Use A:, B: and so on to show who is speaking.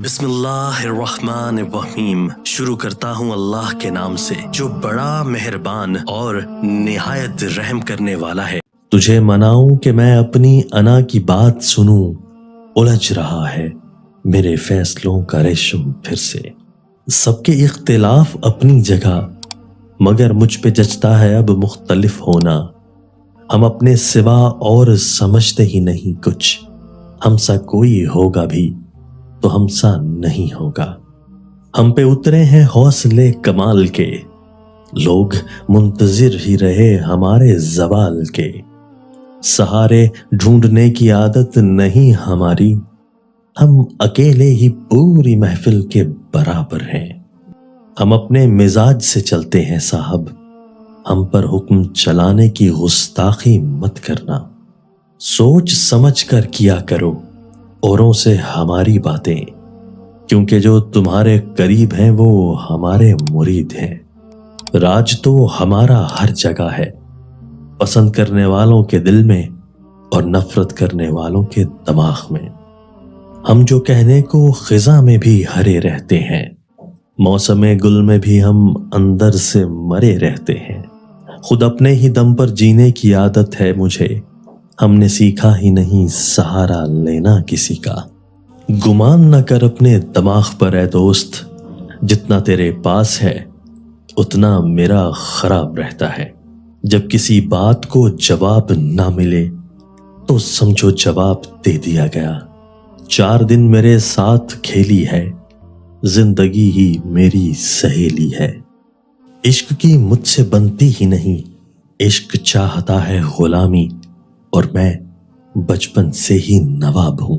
A: بسم اللہ الرحمن الرحیم۔ شروع کرتا ہوں اللہ کے نام سے جو بڑا مہربان اور نہایت رحم کرنے والا ہے۔ تجھے مناؤں کہ میں اپنی انا کی بات سنوں، الجھ رہا ہے میرے فیصلوں کا ریشم پھر سے۔ سب کے اختلاف اپنی جگہ، مگر مجھ پہ جچتا ہے اب مختلف ہونا۔ ہم اپنے سوا اور سمجھتے ہی نہیں کچھ، ہم سا کوئی ہوگا بھی تو ہم سا نہیں ہوگا۔ ہم پہ اترے ہیں حوصلے کمال کے، لوگ منتظر ہی رہے ہمارے زوال کے۔ سہارے ڈھونڈنے کی عادت نہیں ہماری، ہم اکیلے ہی پوری محفل کے برابر ہیں۔ ہم اپنے مزاج سے چلتے ہیں صاحب، ہم پر حکم چلانے کی گستاخی مت کرنا۔ سوچ سمجھ کر کیا کرو اوروں سے ہماری باتیں، کیونکہ جو تمہارے قریب ہیں وہ ہمارے مرید ہیں۔ راج تو ہمارا ہر جگہ ہے، پسند کرنے والوں کے دل میں اور نفرت کرنے والوں کے دماغ میں۔ ہم جو کہنے کو خزاں میں بھی ہرے رہتے ہیں، موسم گل میں بھی ہم اندر سے مرے رہتے ہیں۔ خود اپنے ہی دم پر جینے کی عادت ہے مجھے، ہم نے سیکھا ہی نہیں سہارا لینا کسی کا۔ گمان نہ کر اپنے دماغ پر اے دوست، جتنا تیرے پاس ہے اتنا میرا خراب رہتا ہے۔ جب کسی بات کو جواب نہ ملے تو سمجھو جواب دے دیا گیا۔ 4 دن میرے ساتھ کھیلی ہے، زندگی ہی میری سہیلی ہے۔ عشق کی مجھ سے بنتی ہی نہیں، عشق چاہتا ہے غلامی، اور میں بچپن سے ہی نواب ہوں۔